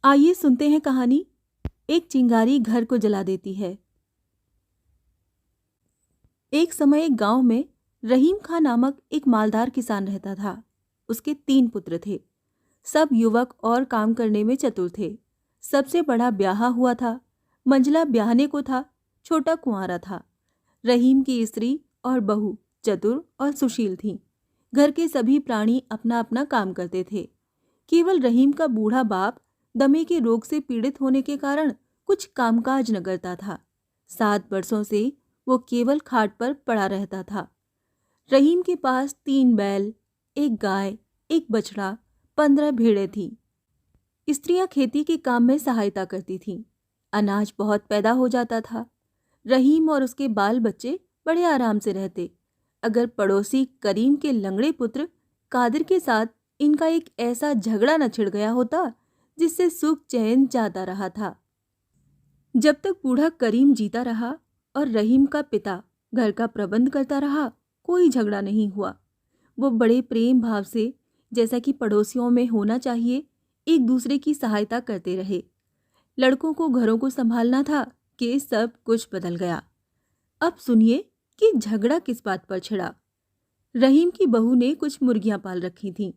आइए सुनते हैं कहानी। एक चिंगारी घर को जला देती है। एक समय एक गांव में रहीम खां नामक एक मालदार किसान रहता था। उसके 3 पुत्र थे। सब युवक और काम करने में चतुर थे। सबसे बड़ा ब्याहा हुआ था, मंझला ब्याहने को था, छोटा कुंवारा था। रहीम की स्त्री और बहू चतुर और सुशील थीं। घर के सभी प्राणी अपना अपना काम करते थे। केवल रहीम का बूढ़ा बाप दमे के रोग से पीड़ित होने के कारण कुछ कामकाज न करता था। 7 वर्षों से वो केवल खाट पर पड़ा रहता था। रहीम के पास 3 बैल, एक गाय, एक बछड़ा, 15 भेड़ें थीं। स्त्रियां खेती के काम में सहायता करती थीं। अनाज बहुत पैदा हो जाता था। रहीम और उसके बाल बच्चे बड़े आराम से रहते, अगर पड़ोसी करीम के लंगड़े पुत्र कादिर के साथ इनका एक ऐसा झगड़ा न छिड़ गया होता जिससे सुख चैन जाता रहा था। जब तक बूढ़ा करीम जीता रहा और रहीम का पिता घर का प्रबंध करता रहा, कोई झगड़ा नहीं हुआ। वो बड़े प्रेम भाव से, जैसा कि पड़ोसियों में होना चाहिए, एक दूसरे की सहायता करते रहे। लड़कों को घरों को संभालना था कि सब कुछ बदल गया। अब सुनिए कि झगड़ा किस बात पर छिड़ा। रहीम की बहू ने कुछ मुर्गियां पाल रखी थीं।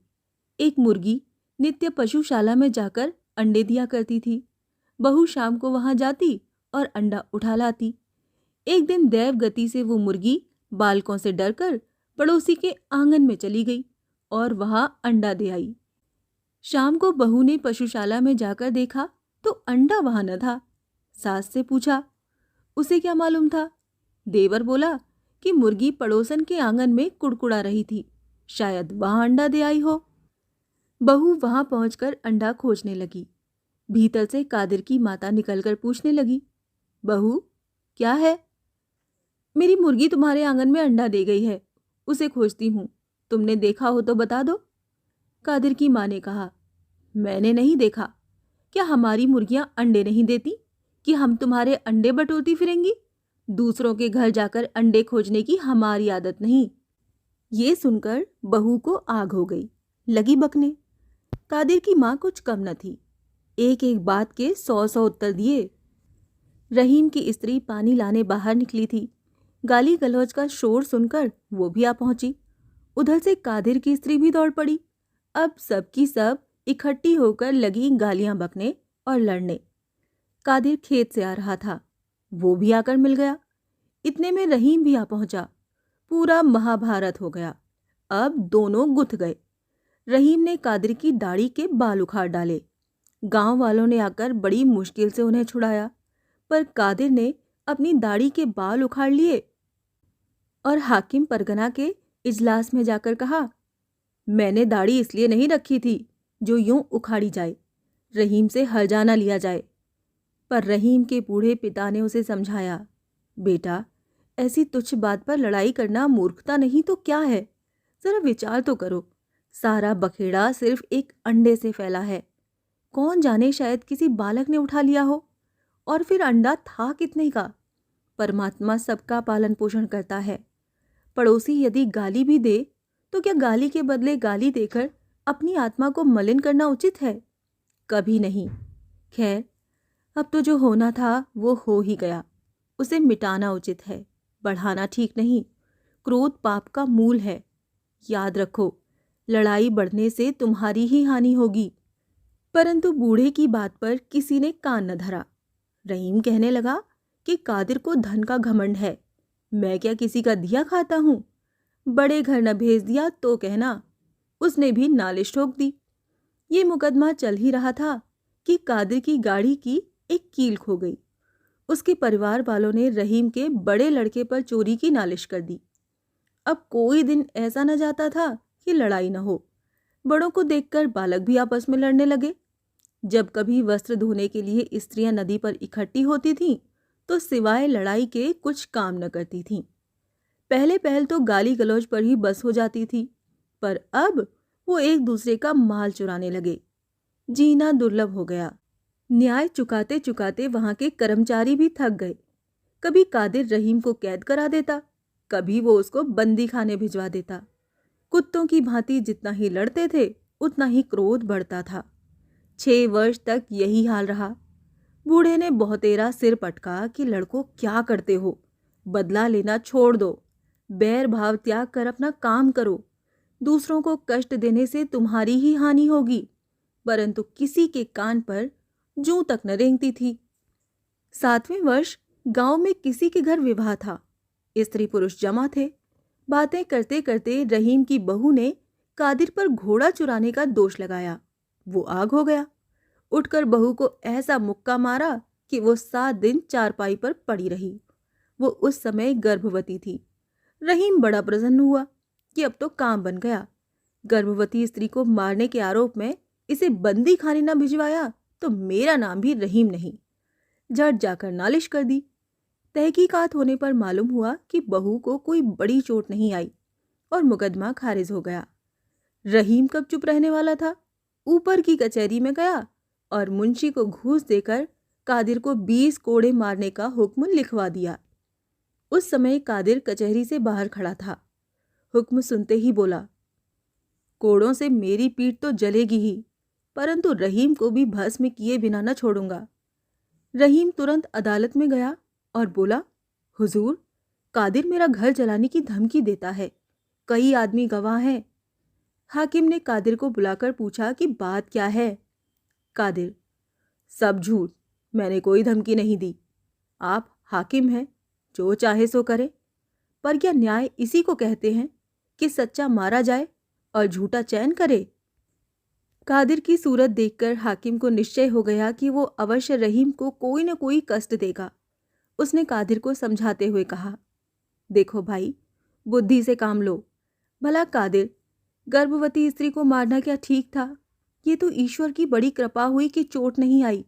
एक मुर्गी नित्य पशुशाला में जाकर अंडे दिया करती थी। बहू शाम को वहां जाती और अंडा उठा लाती। एक दिन दैव गति से वो मुर्गी बालकों से डरकर पड़ोसी के आंगन में चली गई और वहां अंडा दे आई। शाम को बहू ने पशुशाला में जाकर देखा तो अंडा वहां न था। सास से पूछा, उसे क्या मालूम था? देवर बोला कि मुर्गी पड़ोसन के आंगन में कुड़कुड़ा रही थी, शायद वहां अंडा दे आई हो। बहू वहां पहुंचकर अंडा खोजने लगी। भीतर से कादिर की माता निकलकर पूछने लगी, बहू क्या है? मेरी मुर्गी तुम्हारे आंगन में अंडा दे गई है, उसे खोजती हूं, तुमने देखा हो तो बता दो। कादिर की मां ने कहा, मैंने नहीं देखा। क्या हमारी मुर्गियां अंडे नहीं देती कि हम तुम्हारे अंडे बटोरती फिरेंगी? दूसरों के घर जाकर अंडे खोजने की हमारी आदत नहीं। ये सुनकर बहू को आग हो गई, लगी बकने। कादिर की मां कुछ कम न थी, एक एक बात के 100 उत्तर दिए। रहीम की स्त्री पानी लाने बाहर निकली थी। गाली गलौज का शोर सुनकर वो भी आ पहुंची। उधर से कादिर की स्त्री भी दौड़ पड़ी। अब सबकी सब इकट्ठी होकर लगी गालियां बकने और लड़ने। कादिर खेत से आ रहा था, वो भी आकर मिल गया। इतने में रहीम भी आ पहुंचा। पूरा महाभारत हो गया। अब दोनों गुथ गए। रहीम ने कादिर की दाढ़ी के बाल उखाड़ डाले। गांव वालों ने आकर बड़ी मुश्किल से उन्हें छुड़ाया, पर कादिर ने अपनी दाढ़ी के बाल उखाड़ लिए और हाकिम परगना के इजलास में जाकर कहा, मैंने दाढ़ी इसलिए नहीं रखी थी जो यूं उखाड़ी जाए, रहीम से हर्जाना लिया जाए। पर रहीम के बूढ़े पिता ने उसे समझाया, बेटा ऐसी तुच्छ बात पर लड़ाई करना मूर्खता नहीं तो क्या है? जरा विचार तो करो। सारा बखेड़ा सिर्फ एक अंडे से फैला है। कौन जाने, शायद किसी बालक ने उठा लिया हो। और फिर अंडा था कितने का? परमात्मा सबका पालन पोषण करता है। पड़ोसी यदि गाली भी दे तो क्या गाली के बदले गाली देकर अपनी आत्मा को मलिन करना उचित है? कभी नहीं। खैर, अब तो जो होना था वो हो ही गया। उसे मिटाना उचित है, बढ़ाना ठीक नहीं। क्रोध पाप का मूल है। याद रखो, लड़ाई बढ़ने से तुम्हारी ही हानि होगी। परंतु बूढ़े की बात पर किसी ने कान न धरा। रहीम कहने लगा कि कादिर को धन का घमंड है। मैं क्या किसी का दिया खाता हूं? बड़े घर न भेज दिया तो कहना। उसने भी नालिश ठोक दी। ये मुकदमा चल ही रहा था कि कादिर की गाड़ी की एक कील खो गई। उसके परिवार वालों ने रहीम के बड़े लड़के पर चोरी की नालिश कर दी। अब कोई दिन ऐसा न जाता था कि लड़ाई न हो। बड़ों को देखकर बालक भी आपस में लड़ने लगे। जब कभी वस्त्र धोने के लिए स्त्रियां नदी पर इकट्ठी होती थीं, तो सिवाय लड़ाई के कुछ काम न करती थीं। पहले पहल तो गाली गलौज पर ही बस हो जाती थी, पर अब वो एक दूसरे का माल चुराने लगे। जीना दुर्लभ हो गया। न्याय चुकाते चुकाते वहां के कर्मचारी भी थक गए। कभी कादिर रहीम को कैद करा देता, कभी वो उसको बंदी खाने भिजवा देता। कुत्तों की भांति जितना ही लड़ते थे उतना ही क्रोध बढ़ता था। 6 वर्ष तक यही हाल रहा। बूढ़े ने बहुतेरा सिर पटका कि लड़कों क्या करते हो, बदला लेना छोड़ दो, बैर भाव त्याग कर अपना काम करो। दूसरों को कष्ट देने से तुम्हारी ही हानि होगी। परंतु किसी के कान पर जूं तक न रेंगती थी। 7वें वर्ष गांव में किसी के घर विवाह था। स्त्री पुरुष जमा थे। बातें करते करते रहीम की बहू ने कादिर पर घोड़ा चुराने का दोष लगाया। वो आग हो गया। उठकर बहू को ऐसा मुक्का मारा कि वो 7 दिन चारपाई पर पड़ी रही। वो उस समय गर्भवती थी। रहीम बड़ा प्रसन्न हुआ कि अब तो काम बन गया। गर्भवती स्त्री को मारने के आरोप में इसे बंदी खाने न भिजवाया तो मेरा नाम भी रहीम नहीं। झट जाकर नालिश कर दी। तहकीकात होने पर मालूम हुआ कि बहू को कोई बड़ी चोट नहीं आई और मुकदमा खारिज हो गया। रहीम कब चुप रहने वाला था। ऊपर की कचहरी में गया और मुंशी को घूस देकर कादिर को 20 कोड़े मारने का हुक्म लिखवा दिया। उस समय कादिर कचहरी से बाहर खड़ा था। हुक्म सुनते ही बोला, कोड़ों से मेरी पीठ तो जलेगी ही, परंतु रहीम को भी भस्म किए बिना न छोड़ूंगा। रहीम तुरंत अदालत में गया और बोला, हुजूर, कादिर मेरा घर जलाने की धमकी देता है। कई आदमी गवाह हैं। हाकिम ने कादिर को बुलाकर पूछा कि बात क्या है। कादिर, सब झूठ, मैंने कोई धमकी नहीं दी। आप हाकिम हैं, जो चाहे सो करे। पर क्या न्याय इसी को कहते हैं कि सच्चा मारा जाए और झूठा चैन करे? कादिर की सूरत देखकर हाकिम को निश्चय हो गया कि वो अवश्य रहीम को कोई न कोई कष्ट देगा। उसने कादिर को समझाते हुए कहा, देखो भाई, बुद्धि से काम लो। भला कादिर, गर्भवती स्त्री को मारना क्या ठीक था? ये तो ईश्वर की बड़ी कृपा हुई कि चोट नहीं आई,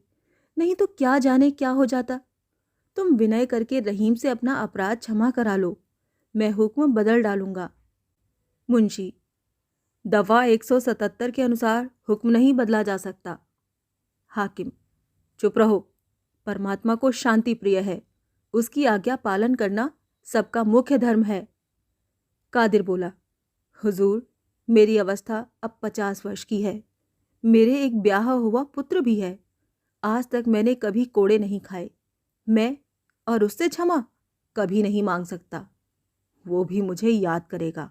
नहीं तो क्या जाने क्या हो जाता। तुम विनय करके रहीम से अपना अपराध क्षमा करा लो, मैं हुक्म बदल डालूंगा। मुंशी, दफा 177 के अनुसार हुक्म नहीं बदला जा सकता। हाकिम, चुप रहो, परमात्मा को शांति प्रिय है, उसकी आज्ञा पालन करना सबका मुख्य धर्म है। कादिर बोला, हुजूर, मेरी अवस्था अब 50 वर्ष की है। मेरे एक ब्याह हुआ पुत्र भी है। आज तक मैंने कभी कोड़े नहीं खाए। मैं और उससे क्षमा कभी नहीं मांग सकता। वो भी मुझे याद करेगा।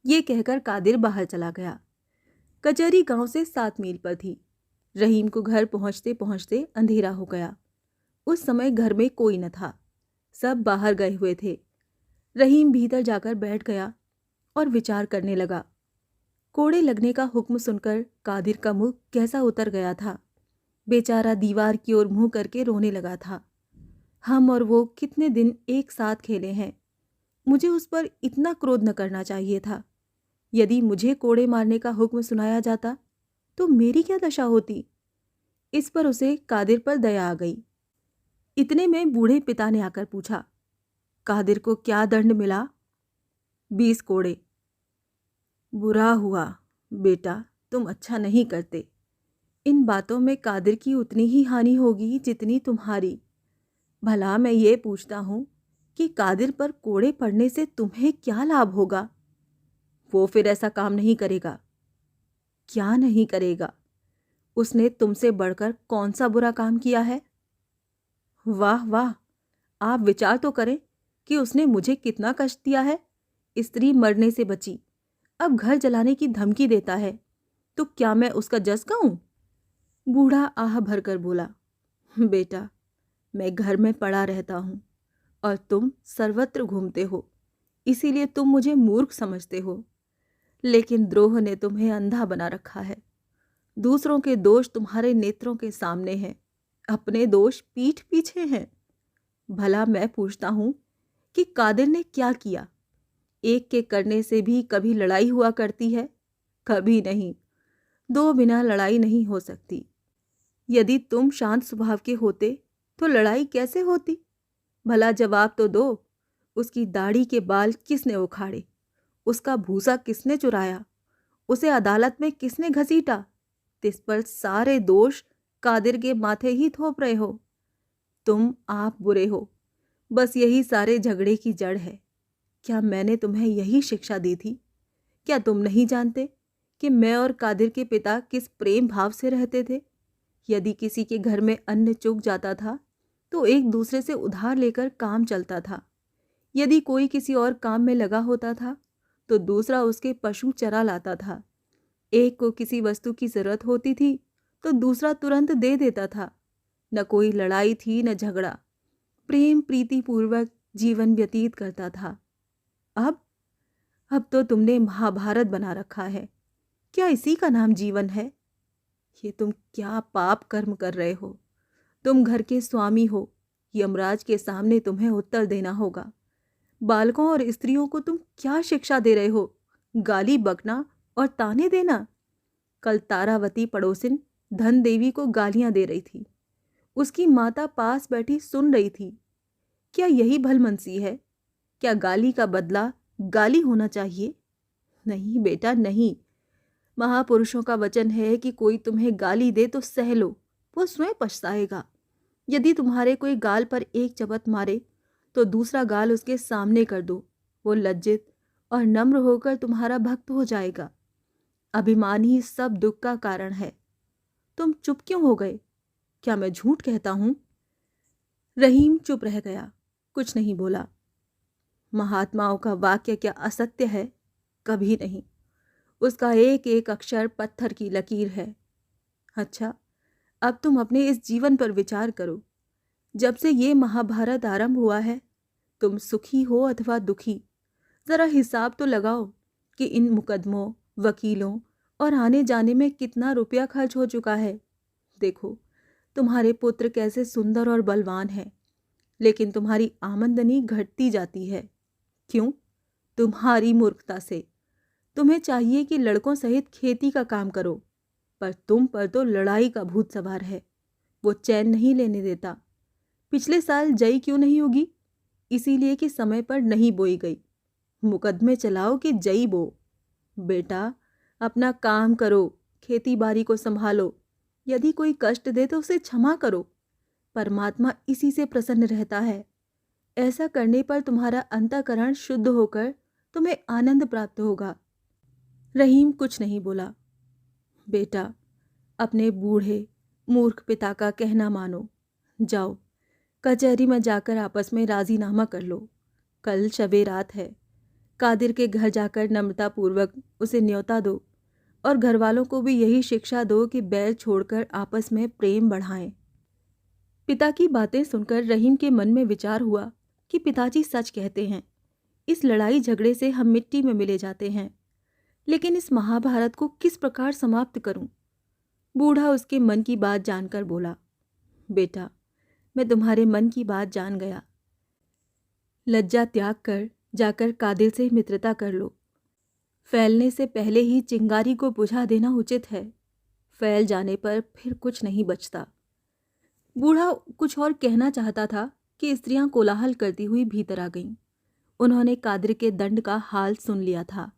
ये कहकर कादिर बाहर चला गया। कचहरी गांव से 7 मील पर थी। रहीम को घर पहुंचते पहुंचते अंधेरा हो गया। उस समय घर में कोई न था, सब बाहर गए हुए थे। रहीम भीतर जाकर बैठ गया और विचार करने लगा। कोड़े लगने का हुक्म सुनकर कादिर का मुंह कैसा उतर गया था। बेचारा दीवार की ओर मुंह करके रोने लगा था। हम और वो कितने दिन एक साथ खेले हैं। मुझे उस पर इतना क्रोध न करना चाहिए था। यदि मुझे कोड़े मारने का हुक्म सुनाया जाता तो मेरी क्या दशा होती। इस पर उसे कादिर पर दया आ गई। इतने में बूढ़े पिता ने आकर पूछा, कादिर को क्या दंड मिला? 20 कोड़े। बुरा हुआ बेटा, तुम अच्छा नहीं करते। इन बातों में कादिर की उतनी ही हानि होगी जितनी तुम्हारी। भला मैं ये पूछता हूं कि कादिर पर कोड़े पड़ने से तुम्हें क्या लाभ होगा? वो फिर ऐसा काम नहीं करेगा। क्या नहीं करेगा? उसने तुमसे बढ़कर कौन सा बुरा काम किया है? वाह वाह, आप विचार तो करें कि उसने मुझे कितना कष्ट दिया है। स्त्री मरने से बची, अब घर जलाने की धमकी देता है, तो क्या मैं उसका जस गाऊं? बूढ़ा आह भरकर बोला, बेटा, मैं घर में पड़ा रहता हूं और तुम सर्वत्र घूमते हो, इसीलिए तुम मुझे मूर्ख समझते हो। लेकिन द्रोह ने तुम्हें अंधा बना रखा है। दूसरों के दोष तुम्हारे नेत्रों के सामने हैं, अपने दोष पीठ पीछे हैं। भला मैं पूछता हूं कि कादिर ने क्या किया? एक के करने से भी कभी लड़ाई हुआ करती है? कभी नहीं। 2 बिना लड़ाई नहीं हो सकती। यदि तुम शांत स्वभाव के होते तो लड़ाई कैसे होती? भला जवाब तो दो। उसकी दाढ़ी के बाल किसने उखाड़े? उसका भूसा किसने चुराया? उसे अदालत में किसने घसीटा? तिस पर सारे दोष कादिर के माथे ही थोप रहे हो। तुम आप बुरे हो, बस यही सारे झगड़े की जड़ है। क्या मैंने तुम्हें यही शिक्षा दी थी? क्या तुम नहीं जानते कि मैं और कादिर के पिता किस प्रेम भाव से रहते थे। यदि किसी के घर में अन्न चूक जाता था तो एक दूसरे से उधार लेकर काम चलता था। यदि कोई किसी और काम में लगा होता था तो दूसरा उसके पशु चरा लाता था। एक को किसी वस्तु की जरूरत होती थी तो दूसरा तुरंत दे देता था। न कोई लड़ाई थी न झगड़ा, प्रेम प्रीति पूर्वक जीवन व्यतीत करता था। अब तो तुमने महाभारत बना रखा है। क्या इसी का नाम जीवन है? ये तुम क्या पाप कर्म कर रहे हो? तुम घर के स्वामी हो, यमराज के सामने तुम्हें उत्तर देना होगा। बालकों और स्त्रियों को तुम क्या शिक्षा दे रहे हो? गाली बकना और ताने देना। कल तारावती पड़ोसिन धन देवी को गालियां दे रही थी। उसकी माता पास बैठी सुन रही थी। क्या यही भलमनसी है? क्या गाली का बदला गाली होना चाहिए? नहीं बेटा, नहीं। महापुरुषों का वचन है कि कोई तुम्हें गाली दे तो सह लो, वो स्वयं पछताएगा। यदि तुम्हारे कोई गाल पर एक चपत मारे तो दूसरा गाल उसके सामने कर दो। वो लज्जित और नम्र होकर तुम्हारा भक्त हो जाएगा। अभिमान ही सब दुख का कारण है। तुम चुप क्यों हो गए? क्या मैं झूठ कहता हूं? रहीम चुप रह गया, कुछ नहीं बोला। महात्माओं का वाक्य क्या असत्य है? कभी नहीं। उसका एक एक अक्षर पत्थर की लकीर है। अच्छा, अब तुम अपने इस जीवन पर विचार करो। जब से ये महाभारत आरंभ हुआ है, तुम सुखी हो अथवा दुखी, जरा हिसाब तो लगाओ कि इन मुकदमों, वकीलों और आने जाने में कितना रुपया खर्च हो चुका है। देखो, तुम्हारे पुत्र कैसे सुंदर और बलवान हैं, लेकिन तुम्हारी आमदनी घटती जाती है। क्यों? तुम्हारी मूर्खता से। तुम्हें चाहिए कि लड़कों सहित खेती का काम करो, पर तुम पर तो लड़ाई का भूत सवार है। वो चैन नहीं लेने देता। पिछले साल जई क्यों नहीं होगी? इसीलिए कि समय पर नहीं बोई गई। मुकदमे चलाओ कि जई बो। बेटा, अपना काम करो, खेती बाड़ी को संभालो। यदि कोई कष्ट दे तो उसे क्षमा करो। परमात्मा इसी से प्रसन्न रहता है। ऐसा करने पर तुम्हारा अंतःकरण शुद्ध होकर तुम्हें आनंद प्राप्त होगा। रहीम कुछ नहीं बोला। बेटा, अपने बूढ़े मूर्ख पिता का कहना मानो। जाओ, कचहरी में जाकर आपस में राजीनामा कर लो। कल शबे रात है। कादिर के घर जाकर नम्रतापूर्वक उसे न्योता दो और घर वालों को भी यही शिक्षा दो कि बैर छोड़कर आपस में प्रेम बढ़ाएं। पिता की बातें सुनकर रहीम के मन में विचार हुआ कि पिताजी सच कहते हैं। इस लड़ाई झगड़े से हम मिट्टी में मिले जाते हैं। लेकिन इस महाभारत को किस प्रकार समाप्त करूं? बूढ़ा उसके मन की बात जानकर बोला, बेटा, मैं तुम्हारे मन की बात जान गया। लज्जा त्याग कर जाकर कादिर से मित्रता कर लो। फैलने से पहले ही चिंगारी को बुझा देना उचित है। फैल जाने पर फिर कुछ नहीं बचता। बूढ़ा कुछ और कहना चाहता था कि स्त्रियां कोलाहल करती हुई भीतर आ गईं। उन्होंने कादिर के दंड का हाल सुन लिया था।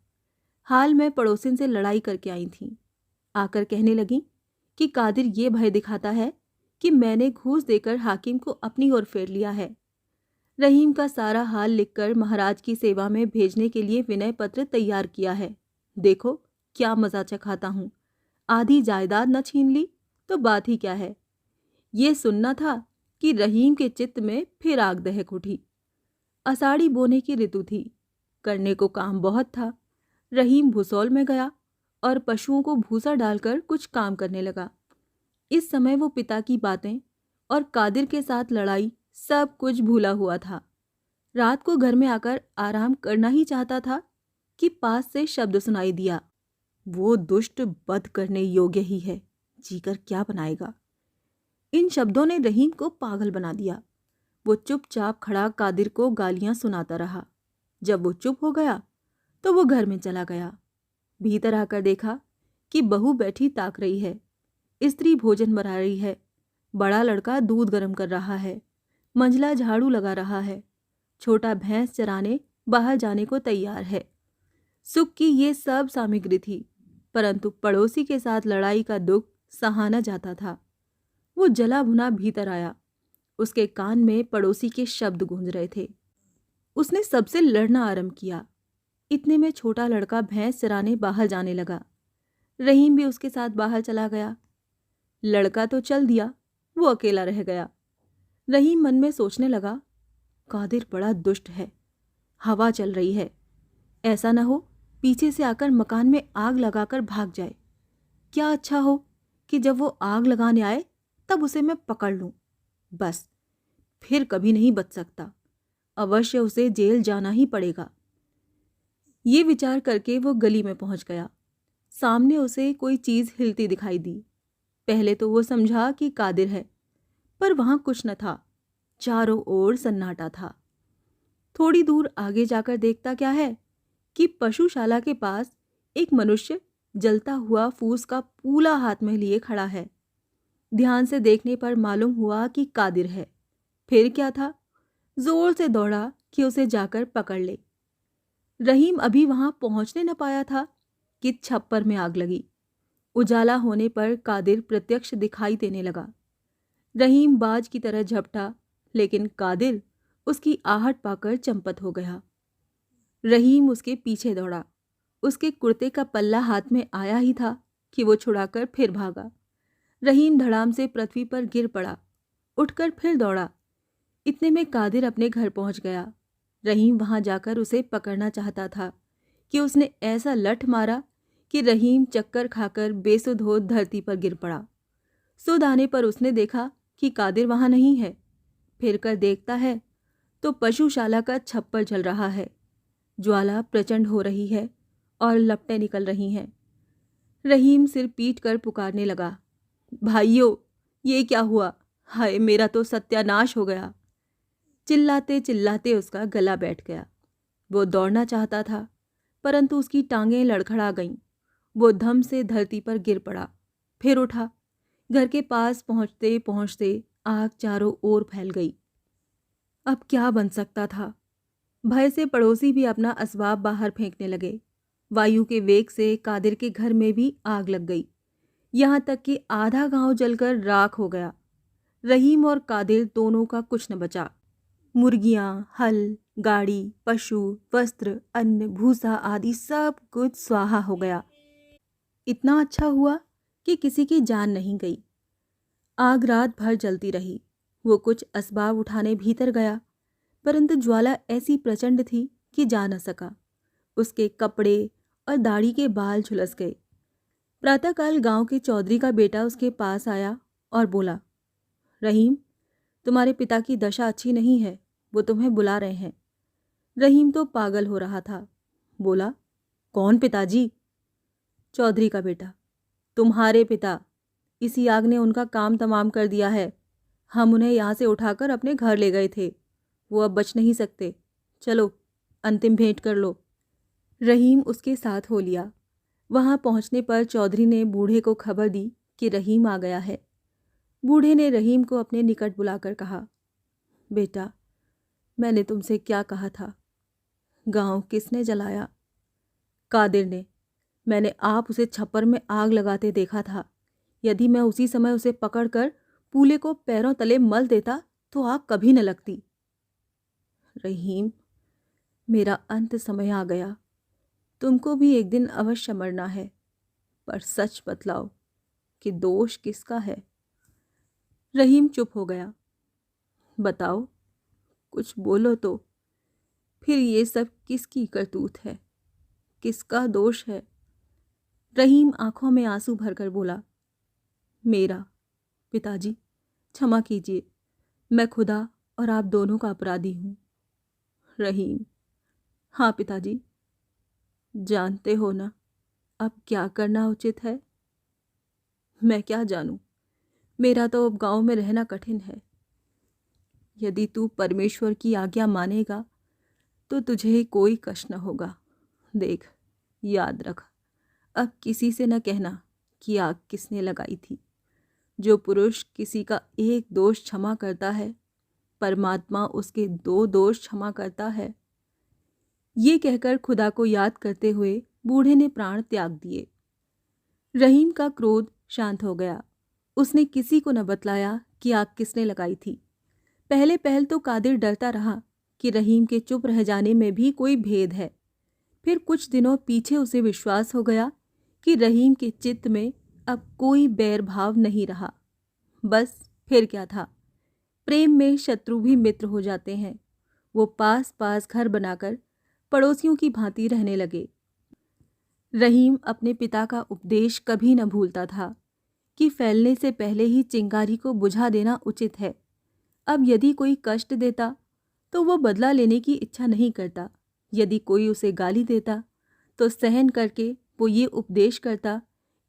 हाल में पड़ोसिन से लड़ाई करके आई थीं। आकर कहने लगीं कि कादिर ये भय दिखाता है कि मैंने घूस देकर हाकिम को अपनी ओर फेर लिया है। रहीम का सारा हाल लिखकर महाराज की सेवा में भेजने के लिए विनय पत्र तैयार किया है। देखो क्या मजा चखाता हूँ। आधी जायदाद न छीन ली तो बात ही क्या है। ये सुनना था कि रहीम के चित्त में फिर आग दहक उठी। आषाढ़ी बोने की ऋतु थी। करने को काम बहुत था। रहीम भूसौल में गया और पशुओं को भूसा डालकर कुछ काम करने लगा। इस समय वो पिता की बातें और कादिर के साथ लड़ाई सब कुछ भूला हुआ था। रात को घर में आकर आराम करना ही चाहता था कि पास से शब्द सुनाई दिया, वो दुष्ट वध करने योग्य ही है, जीकर क्या बनाएगा। इन शब्दों ने रहीम को पागल बना दिया। वो चुपचाप खड़ा कादिर को गालियां सुनाता रहा। जब वो चुप हो गया तो वो घर में चला गया। भीतर आकर देखा कि बहू बैठी ताक रही है। स्त्री भोजन बना रही है। बड़ा लड़का दूध गर्म कर रहा है। मंझला झाड़ू लगा रहा है। छोटा भैंस चराने बाहर जाने को तैयार है। सुख की ये सब सामग्री थी, परंतु पड़ोसी के साथ लड़ाई का दुख सहाना जाता था। वो जला भुना भीतर आया। उसके कान में पड़ोसी के शब्द गूंज रहे थे। उसने सबसे लड़ना आरंभ किया। इतने में छोटा लड़का भैंस चराने बाहर जाने लगा। रहीम भी उसके साथ बाहर चला गया। लड़का तो चल दिया, वो अकेला रह गया। रहीम मन में सोचने लगा, कादिर बड़ा दुष्ट है। हवा चल रही है, ऐसा न हो पीछे से आकर मकान में आग लगाकर भाग जाए। क्या अच्छा हो कि जब वो आग लगाने आए तब उसे मैं पकड़ लूं। बस फिर कभी नहीं बच सकता, अवश्य उसे जेल जाना ही पड़ेगा। ये विचार करके वो गली में पहुंच गया। सामने उसे कोई चीज हिलती दिखाई दी। पहले तो वो समझा कि कादिर है, पर वहां कुछ न था। चारों ओर सन्नाटा था। थोड़ी दूर आगे जाकर देखता क्या है कि पशुशाला के पास एक मनुष्य जलता हुआ फूस का पूला हाथ में लिए खड़ा है। ध्यान से देखने पर मालूम हुआ कि कादिर है। फिर क्या था, जोर से दौड़ा कि उसे जाकर पकड़ ले। रहीम अभी वहां पहुंचने न पाया था कि छप्पर में आग लगी। उजाला होने पर कादिर प्रत्यक्ष दिखाई देने लगा। रहीम बाज की तरह झपटा, लेकिन कादिर उसकी आहट पाकर चंपत हो गया। रहीम उसके पीछे दौड़ा। उसके कुर्ते का पल्ला हाथ में आया ही था कि वो छुड़ाकर फिर भागा। रहीम धड़ाम से पृथ्वी पर गिर पड़ा। उठकर फिर दौड़ा। इतने में कादिर अपने घर पहुंच गया। रहीम वहां जाकर उसे पकड़ना चाहता था कि उसने ऐसा लठ मारा कि रहीम चक्कर खाकर बेसुध हो धरती पर गिर पड़ा। सुध आने पर उसने देखा कि कादिर वहां नहीं है। फिर कर देखता है तो पशुशाला का छप्पर जल रहा है। ज्वाला प्रचंड हो रही है और लपटें निकल रही हैं। रहीम सिर पीट कर पुकारने लगा, भाइयों, ये क्या हुआ? हाय, मेरा तो सत्यानाश हो गया। चिल्लाते चिल्लाते उसका गला बैठ गया। वो दौड़ना चाहता था, परंतु उसकी टांगें लड़खड़ा गईं। वो धम से धरती पर गिर पड़ा, फिर उठा। घर के पास पहुंचते पहुंचते आग चारों ओर फैल गई। अब क्या बन सकता था? भय से पड़ोसी भी अपना असबाब बाहर फेंकने लगे। वायु के वेग से कादिर के घर में भी आग लग गई। यहाँ तक कि आधा गांव जलकर राख हो गया। रहीम और कादिर दोनों का कुछ न बचा। मुर्गियां, हल, गाड़ी, पशु, वस्त्र, अन्न, भूसा आदि सब कुछ स्वाहा हो गया। इतना अच्छा हुआ कि किसी की जान नहीं गई। आग रात भर जलती रही। वो कुछ असबाब उठाने भीतर गया, परंतु ज्वाला ऐसी प्रचंड थी कि जा न सका। उसके कपड़े और दाढ़ी के बाल झुलस गए। प्रातःकाल गांव के चौधरी का बेटा उसके पास आया और बोला, रहीम, तुम्हारे पिता की दशा अच्छी नहीं है, वो तुम्हें बुला रहे हैं। रहीम तो पागल हो रहा था। बोला, कौन पिताजी? चौधरी का बेटा, तुम्हारे पिता। इसी आग ने उनका काम तमाम कर दिया है। हम उन्हें यहाँ से उठाकर अपने घर ले गए थे। वो अब बच नहीं सकते। चलो, अंतिम भेंट कर लो। रहीम उसके साथ हो लिया। वहां पहुंचने पर चौधरी ने बूढ़े को खबर दी कि रहीम आ गया है। बूढ़े ने रहीम को अपने निकट बुलाकर कहा, बेटा, मैंने तुमसे क्या कहा था? गांव किसने जलाया? कादिर ने। मैंने आप उसे छप्पर में आग लगाते देखा था। यदि मैं उसी समय उसे पकड़कर पूले को पैरों तले मल देता तो आग कभी न लगती। रहीम, मेरा अंत समय आ गया। तुमको भी एक दिन अवश्य मरना है, पर सच बतलाओ कि दोष किसका है? रहीम चुप हो गया। बताओ, कुछ बोलो तो। फिर ये सब किसकी करतूत है? किसका दोष है? रहीम आंखों में आंसू भरकर बोला, मेरा। पिताजी, क्षमा कीजिए। मैं खुदा और आप दोनों का अपराधी हूँ। रहीम, हाँ पिताजी। जानते हो ना अब क्या करना उचित है? मैं क्या जानूं, मेरा तो अब गांव में रहना कठिन है। यदि तू परमेश्वर की आज्ञा मानेगा तो तुझे कोई कष्ट न होगा। देख, याद रख, अब किसी से न कहना कि आग किसने लगाई थी। जो पुरुष किसी का एक दोष क्षमा करता है, परमात्मा उसके 2 दोष क्षमा करता है। ये कहकर खुदा को याद करते हुए बूढ़े ने प्राण त्याग दिए। रहीम का क्रोध शांत हो गया। उसने किसी को न बतलाया कि आग किसने लगाई थी। पहले पहल तो कादिर डरता रहा कि रहीम के चुप रह जाने में भी कोई भेद है। फिर कुछ दिनों पीछे उसे विश्वास हो गया कि रहीम के चित्त में अब कोई बैर भाव नहीं रहा। बस फिर क्या था, प्रेम में शत्रु भी मित्र हो जाते हैं। वो पास पास घर बनाकर पड़ोसियों की भांति रहने लगे। रहीम अपने पिता का उपदेश कभी न भूलता था कि फैलने से पहले ही चिंगारी को बुझा देना उचित है। अब यदि कोई कष्ट देता तो वो बदला लेने की इच्छा नहीं करता। यदि कोई उसे गाली देता तो सहन करके वो ये उपदेश करता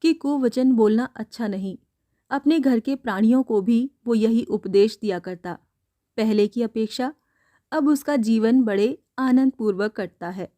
कि कुवचन बोलना अच्छा नहीं। अपने घर के प्राणियों को भी वो यही उपदेश दिया करता। पहले की अपेक्षा अब उसका जीवन बड़े आनंदपूर्वक कटता है।